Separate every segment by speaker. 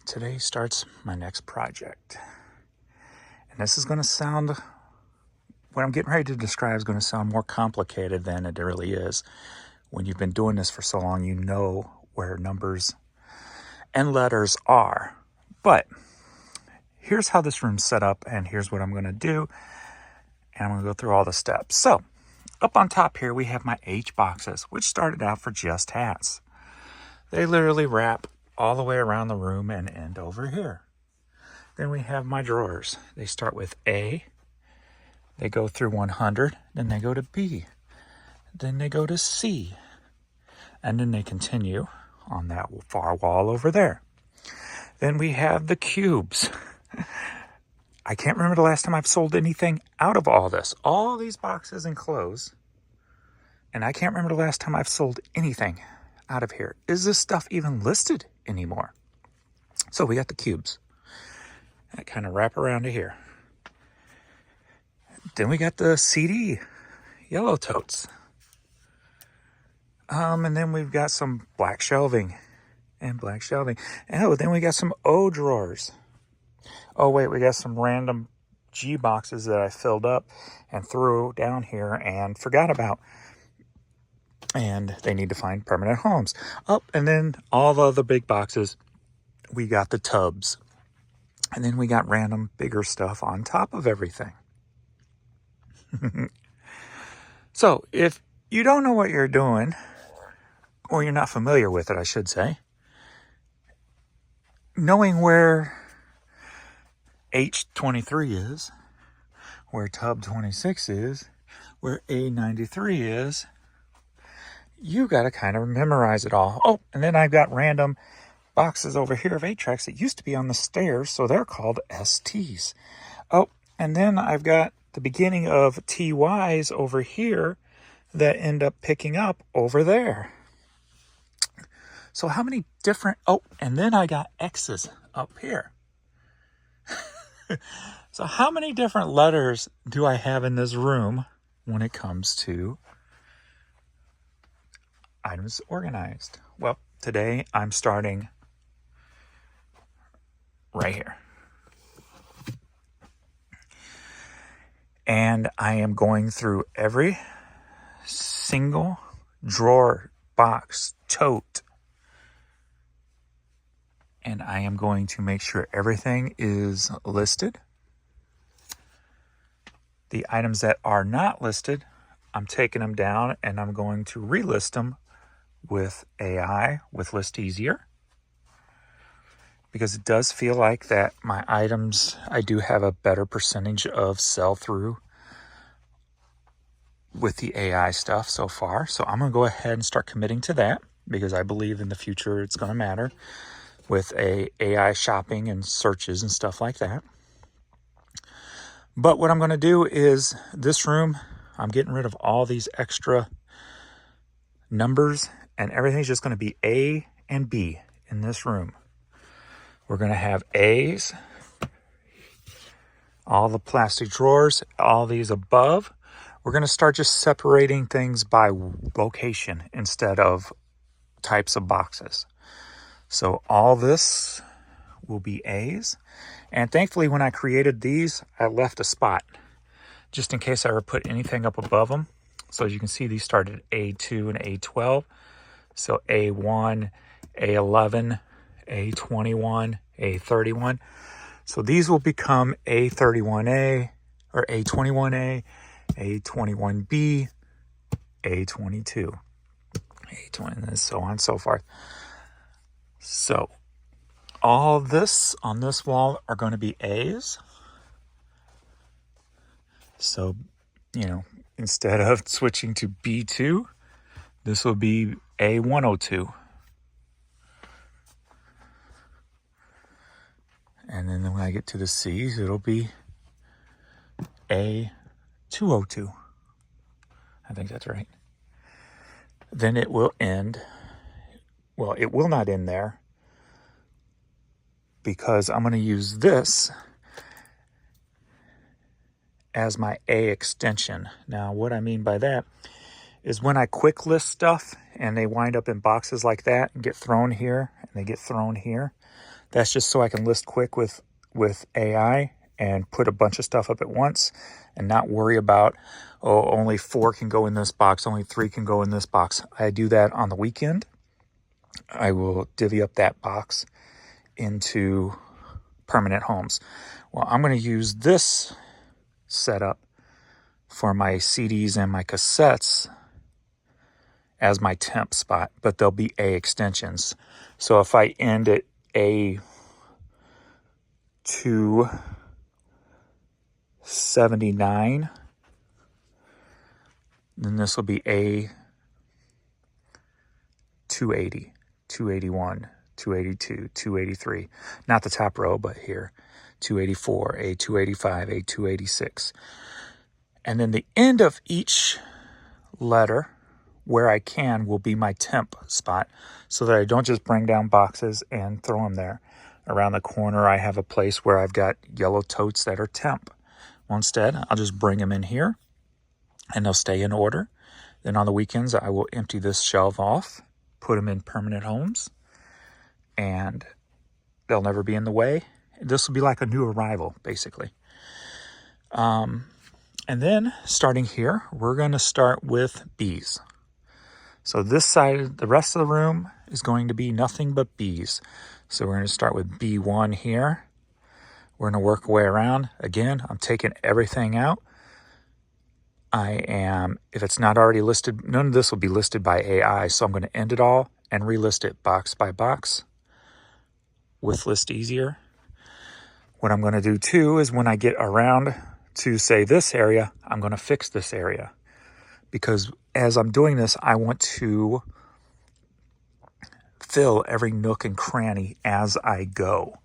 Speaker 1: today starts my next project. And this is going to sound, what I'm getting ready to describe is going to sound more complicated than it really is. When you've been doing this for so long, you know where numbers and letters are. But here's how this room's set up, and here's what I'm going to do. And I'm going to go through all the steps. So, up on top here, we have my H boxes, which started out for just hats. They literally wrap all the way around the room and end over here. Then we have my drawers. They start with A, they go through 100, then they go to B, then they go to C, and then they continue on that far wall over there. Then we have the cubes. I can't remember the last time I've sold anything out of all this. All these boxes and clothes, and I can't remember the last time I've sold anything out of here. Is this stuff even listed anymore? So we got the cubes that kind of wrap around to here. Then we got the CD yellow totes. And then we've got some black shelving and black shelving. Oh, then we got some O drawers. Oh wait, we got some random G boxes that I filled up and threw down here and forgot about. And they need to find permanent homes. Oh, and then all the other big boxes, we got the tubs. And then we got random bigger stuff on top of everything. So if you don't know what you're doing, or you're not familiar with it, I should say, knowing where H23 is, where tub 26 is, where A93 is, you got to kind of memorize it all. Oh, and then I've got random boxes over here of 8-tracks that used to be on the stairs, so they're called STs. Oh, and then I've got the beginning of TYs over here that end up picking up over there. So how many different, oh, and then I got X's up here. So how many different letters do I have in this room when it comes to items organized? Well, today I'm starting right here. And I am going through every single drawer, box, tote. And I am going to make sure everything is listed. The items that are not listed, I'm taking them down and I'm going to relist them with AI, with List Easier. Because it does feel like that my items, I do have a better percentage of sell-through with the AI stuff so far. So I'm going to go ahead and start committing to that because I believe in the future it's going to matter with AI shopping and searches and stuff like that. But what I'm going to do is this room, I'm getting rid of all these extra numbers and everything's just going to be A and B in this room. We're going to have A's, all the plastic drawers, all these above. We're going to start just separating things by location instead of types of boxes. So all this will be A's. And thankfully, when I created these, I left a spot just in case I ever put anything up above them. So as you can see, these started at A2 and A12. So A1, A11, A21, A31. So these will become A31A or A21A, A21B, A22, A20, and so on and so forth. So all this on this wall are going to be A's. So, you know, instead of switching to B2, this will be A102. And then when I get to the C's, it'll be A202. I think that's right. Then it will end. Well, it will not end there because I'm going to use this as my A extension. Now, what I mean by that is when I quick list stuff and they wind up in boxes like that and get thrown here, and and they get thrown here. That's just so I can list quick with AI and put a bunch of stuff up at once and not worry about, oh, only 4 can go in this box, only 3 can go in this box. I do that on the weekend. I will divvy up that box into permanent homes. Well, I'm going to use this setup for my CDs and my cassettes as my temp spot, but they'll be A extensions. So if I end at A279, then this will be A280, 281, 282, 283. Not the top row, but here. 284, A285, A286. And then the end of each letter, where I can, will be my temp spot, so that I don't just bring down boxes and throw them there. Around the corner, I have a place where I've got yellow totes that are temp. Well, instead, I'll just bring them in here, and they'll stay in order. Then on the weekends, I will empty this shelf off, put them in permanent homes, and they'll never be in the way. This will be like a new arrival, basically. And then, starting here, we're going to start with bees. So this side, the rest of the room is going to be nothing but bees. So we're going to start with B1 here. We're going to work our way around. Again, I'm taking everything out. If it's not already listed, none of this will be listed by AI. So I'm going to end it all and relist it box by box with List Easier. What I'm going to do too is when I get around to, say, this area, I'm going to fix this area. Because as I'm doing this, I want to fill every nook and cranny as I go.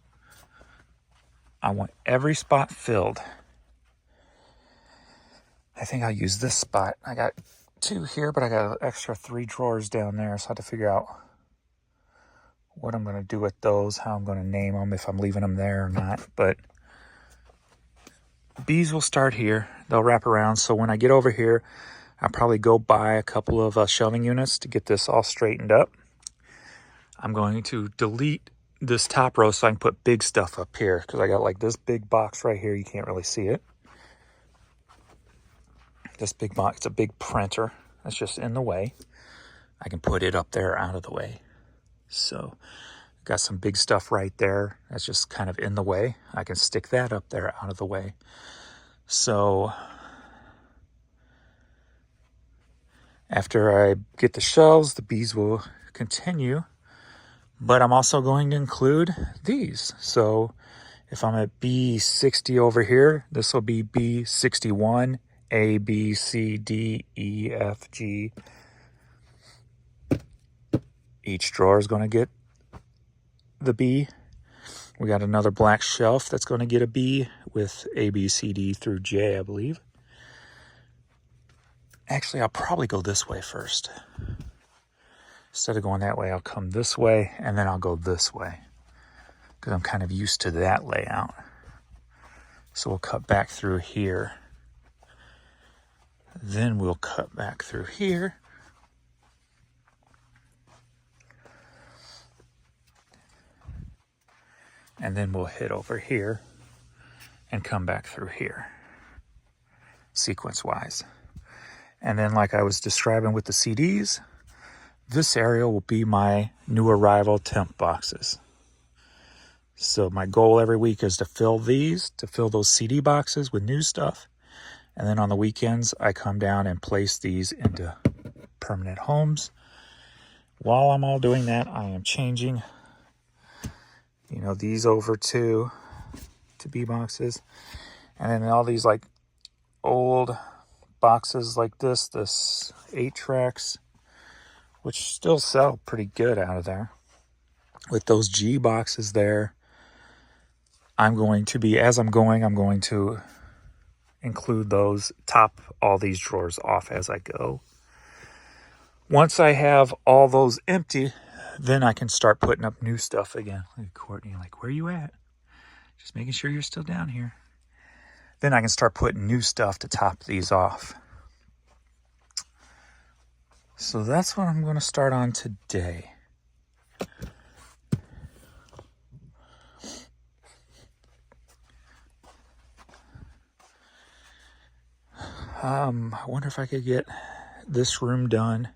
Speaker 1: I want every spot filled. I think I'll use this spot. I got 2 here, but I got an extra 3 drawers down there, so I have to figure out what I'm going to do with those, how I'm going to name them, if I'm leaving them there or not. But bees will start here. They'll wrap around. So when I get over here, I'll probably go buy a couple of shelving units to get this all straightened up. I'm going to delete this top row so I can put big stuff up here, because I got like this big box right here. You can't really see it. This big box, it's a big printer that's just in the way. I can put it up there out of the way. So got some big stuff right there that's just kind of in the way. I can stick that up there out of the way. So after I get the shelves, the bees will continue. But I'm also going to include these. So if I'm at B60 over here, this will be B61, A, B, C, D, E, F, G. Each drawer is going to get the B. We got another black shelf that's going to get a B with A, B, C, D through J, I believe. Actually, I'll probably go this way first. Instead of going that way, I'll come this way, and then I'll go this way, because I'm kind of used to that layout. So we'll cut back through here. Then we'll cut back through here. And then we'll hit over here and come back through here, sequence-wise. And then, like I was describing with the CDs, this area will be my new arrival temp boxes. So my goal every week is to fill those CD boxes with new stuff. And then on the weekends, I come down and place these into permanent homes. While I'm all doing that, I am changing, these over to B boxes. And then all these like old boxes like this 8-tracks, which still sell pretty good out of there. With those G boxes there, I'm going to include those, top all these drawers off as I go. Once I have all those empty, then I can start putting up new stuff again. Like Courtney, where you at? Just making sure you're still down here. Then I can start putting new stuff to top these off. So that's what I'm going to start on today. I wonder if I could get this room done.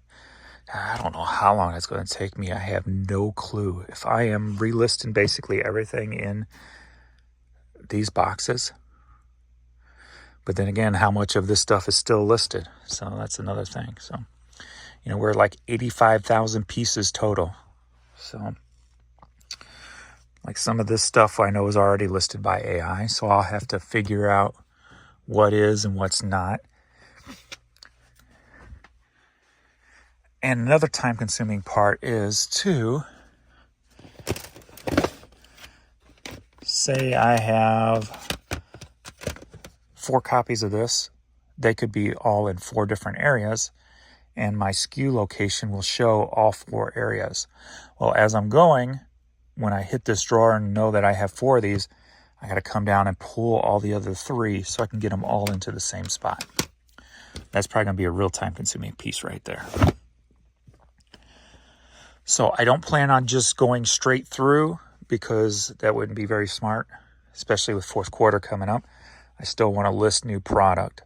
Speaker 1: I don't know how long it's going to take me. I have no clue. If I am relisting basically everything in these boxes, but then again, how much of this stuff is still listed? So that's another thing. So, we're like 85,000 pieces total. So, like some of this stuff I know is already listed by AI. So I'll have to figure out what is and what's not. And another time-consuming part is to say I have 4 copies of this. They could be all in 4 different areas, and my SKU location will show all 4 areas. Well, as I'm going, when I hit this drawer and know that I have 4 of these, I got to come down and pull all the other 3 so I can get them all into the same spot. That's probably going to be a real time-consuming piece right there. So I don't plan on just going straight through because that wouldn't be very smart, especially with fourth quarter coming up. I still want to list new product.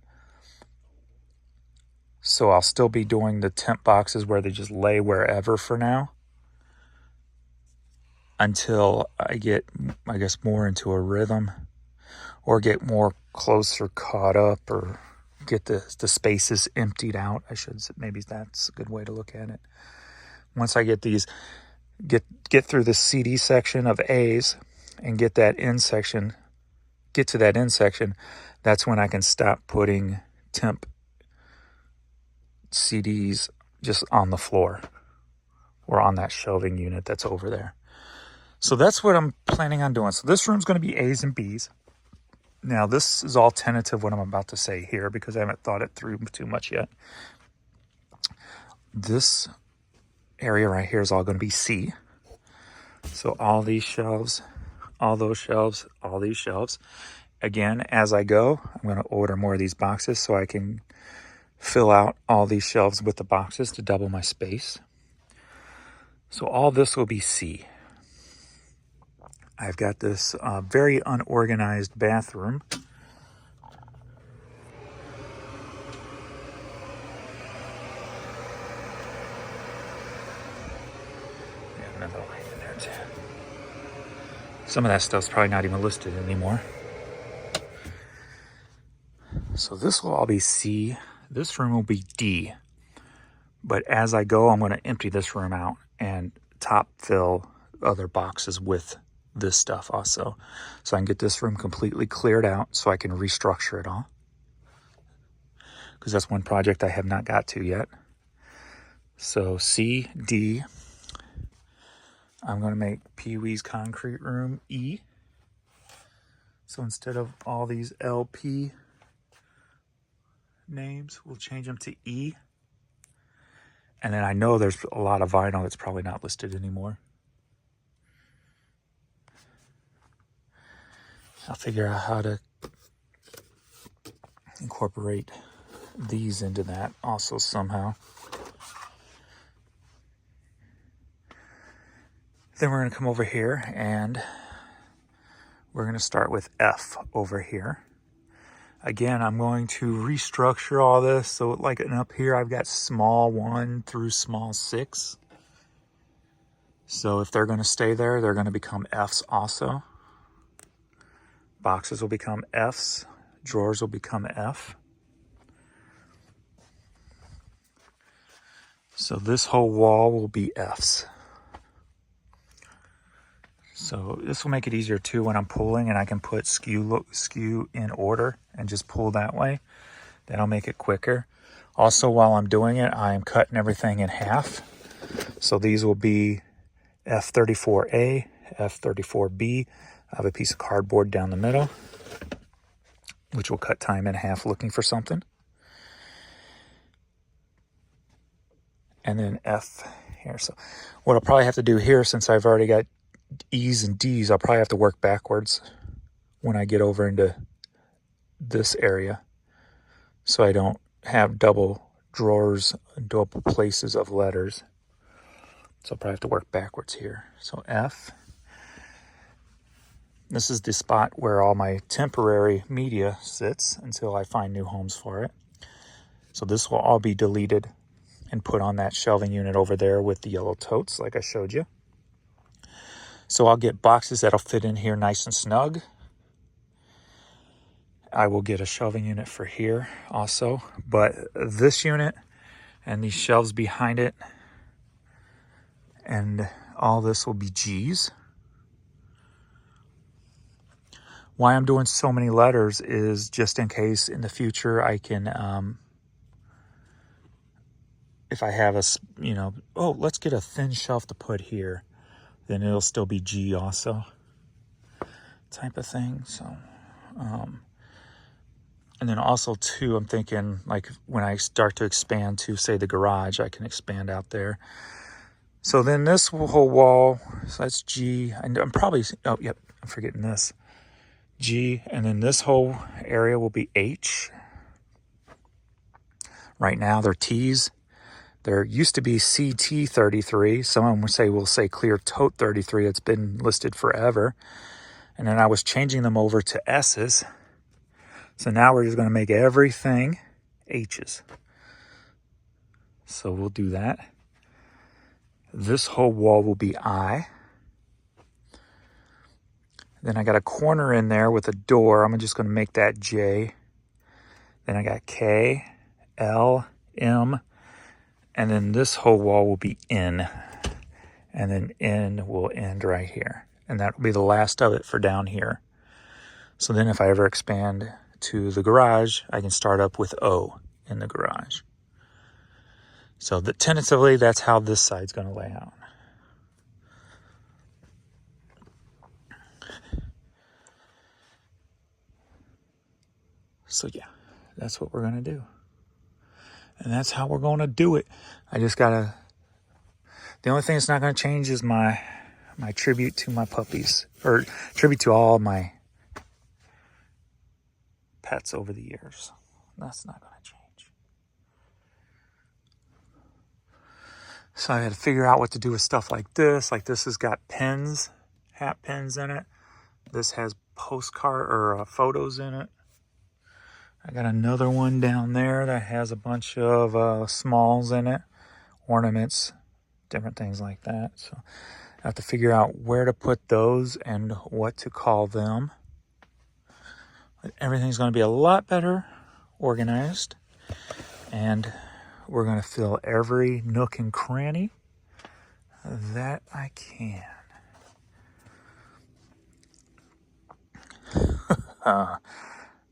Speaker 1: So I'll still be doing the temp boxes where they just lay wherever for now until I get, I guess, more into a rhythm or get more closer caught up or get the spaces emptied out. I should say, maybe that's a good way to look at it. Once I get these, get through the CD section of A's and get to that end section, that's when I can stop putting temp CDs just on the floor or on that shelving unit that's over there. So that's what I'm planning on doing. So this room's going to be A's and B's. Now this is all tentative what I'm about to say here because I haven't thought it through too much yet. This area right here is all going to be C. So all these shelves, all those shelves, all these shelves. Again, as I go, I'm going to order more of these boxes so I can fill out all these shelves with the boxes to double my space. So all this will be C. I've got this very unorganized bathroom. Another light in there too. Some of that stuff's probably not even listed anymore. So this will all be C. This room will be D. But as I go, I'm going to empty this room out and top fill other boxes with this stuff also. So I can get this room completely cleared out so I can restructure it all. Because that's one project I have not got to yet. So C, D. I'm going to make Pee-wee's concrete room E. So instead of all these LP names, we'll change them to E. And then I know there's a lot of vinyl that's probably not listed anymore. I'll figure out how to incorporate these into that also somehow. Then we're going to come over here and we're going to start with F over here. Again, I'm going to restructure all this. So like up here, I've got small 1 through small 6. So if they're going to stay there, they're going to become F's also. Boxes will become F's. Drawers will become F. So this whole wall will be F's. So this will make it easier too when I'm pulling and I can put SKU in order and just pull that way. That'll make it quicker. Also, while I'm doing it, I'm cutting everything in half. So these will be F34A, F34B. I have a piece of cardboard down the middle, which will cut time in half looking for something. And then F here. So what I'll probably have to do here, since I've already got E's and D's, I'll probably have to work backwards when I get over into this area so I don't have double drawers and double places of letters. So I'll probably have to work backwards here. So F. This is the spot where all my temporary media sits until I find new homes for it. So this will all be deleted and put on that shelving unit over there with the yellow totes like I showed you. So I'll get boxes that'll fit in here nice and snug. I will get a shelving unit for here also, but this unit and these shelves behind it and all this will be G's. Why I'm doing so many letters is just in case in the future I can, if I have a, oh, let's get a thin shelf to put here, then it'll still be G also, type of thing. So, and then also too, I'm thinking like when I start to expand to say the garage, I can expand out there. So then this whole wall, so that's G, and I'm probably, oh, yep, I'm forgetting this. G, and then this whole area will be H. Right now they're T's. There used to be CT33. Some of them will say clear tote 33. It's been listed forever. And then I was changing them over to S's. So now we're just going to make everything H's. So we'll do that. This whole wall will be I. Then I got a corner in there with a door. I'm just going to make that J. Then I got K, L, M, and then this whole wall will be N. And then N will end right here. And that will be the last of it for down here. So then if I ever expand to the garage, I can start up with O in the garage. So tentatively, that's how this side's going to lay out. So yeah, that's what we're going to do. And that's how we're going to do it. I just got to, the only thing that's not going to change is my tribute to my puppies, or tribute to all my pets over the years. That's not going to change. So I had to figure out what to do with stuff like this. Like this has got pins, hat pins in it. This has postcard or photos in it. I got another one down there that has a bunch of smalls in it, ornaments, different things like that. So I have to figure out where to put those and what to call them. But everything's going to be a lot better organized, and we're going to fill every nook and cranny that I can.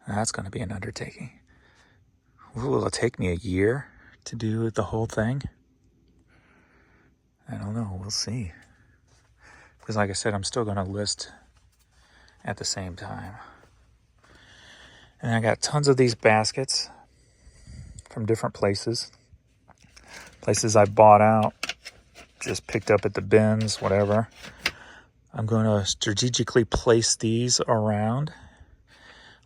Speaker 1: That's going to be an undertaking. Will it take me a year to do the whole thing? I don't know. We'll see. Because like I said, I'm still going to list at the same time. And I got tons of these baskets from different places. Places I bought out, just picked up at the bins, whatever. I'm going to strategically place these around.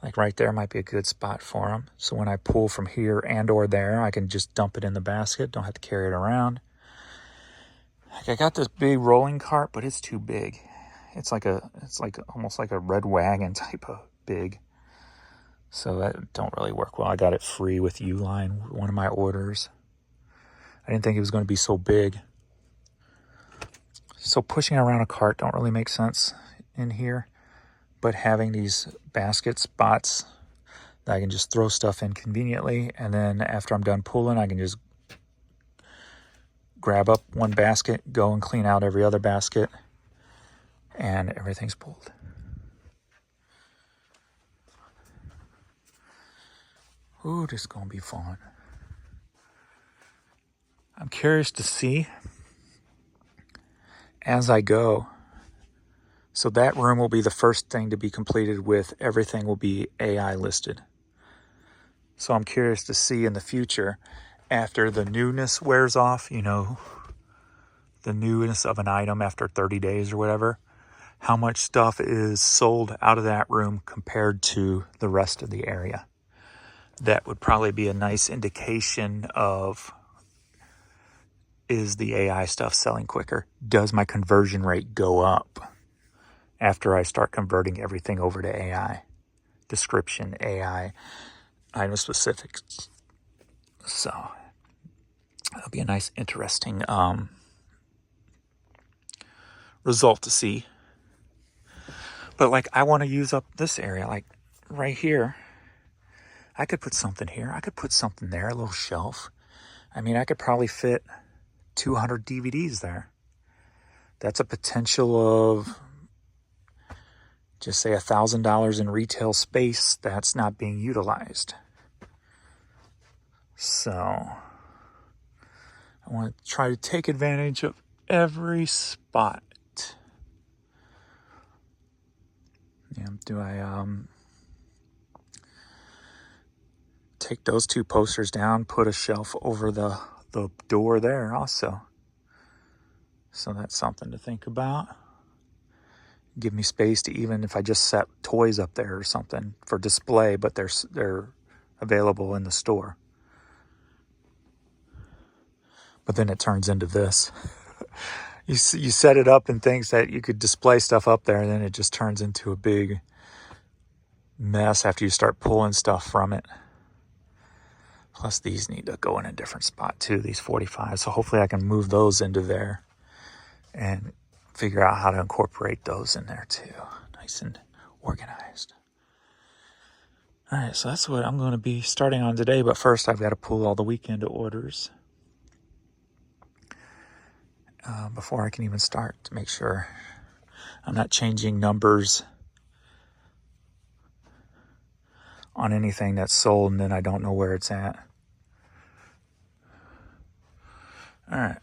Speaker 1: Like right there might be a good spot for them. So when I pull from here and or there, I can just dump it in the basket. Don't have to carry it around. Like I got this big rolling cart, but it's too big. It's like almost like a red wagon type of big. So that don't really work well. I got it free with Uline, one of my orders. I didn't think it was going to be so big. So pushing around a cart don't really make sense in here. But having these basket spots that I can just throw stuff in conveniently, and then after I'm done pulling, I can just grab up one basket, go and clean out every other basket, and everything's pulled. Ooh, this is going to be fun. I'm curious to see as I go. So that room will be the first thing to be completed with. Everything will be AI listed. So I'm curious to see in the future, after the newness wears off, the newness of an item after 30 days or whatever, how much stuff is sold out of that room compared to the rest of the area. That would probably be a nice indication of, is the AI stuff selling quicker? Does my conversion rate go up after I start converting everything over to AI? Description, AI, item specifics. So that'll be a nice, interesting result to see. But like, I want to use up this area, like right here. I could put something here. I could put something there, a little shelf. I mean, I could probably fit 200 DVDs there. That's a potential of, just say, $1,000 in retail space that's not being utilized. So I want to try to take advantage of every spot. Yeah, do I take those two posters down, put a shelf over the door there also? So that's something to think about. Give me space to, even if I just set toys up there or something for display, but they're available in the store. But then it turns into this. You set it up and things that you could display stuff up there, and then it just turns into a big mess after you start pulling stuff from it. Plus these need to go in a different spot too, these 45. So hopefully I can move those into there and figure out how to incorporate those in there too. Nice and organized. All right, so that's what I'm going to be starting on today. But first I've got to pull all the weekend orders before I can even start, to make sure I'm not changing numbers on anything that's sold and then I don't know where it's at. All right,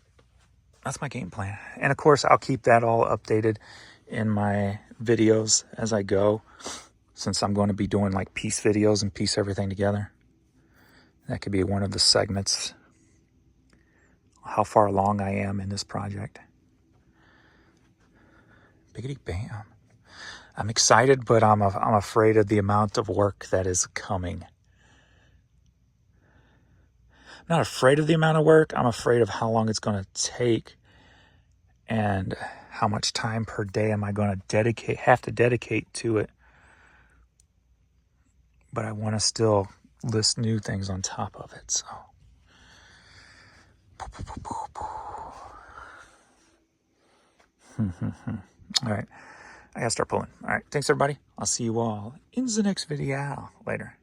Speaker 1: that's my game plan. And of course, I'll keep that all updated in my videos as I go, since I'm going to be doing like piece videos and piece everything together. That could be one of the segments, how far along I am in this project. Biggity bam. I'm excited, but I'm afraid of the amount of work that is coming. I'm not afraid of the amount of work. I'm afraid of how long it's going to take and how much time per day am I going to have to dedicate to it. But I want to still list new things on top of it. So, all right, I gotta start pulling. All right, thanks everybody. I'll see you all in the next video later.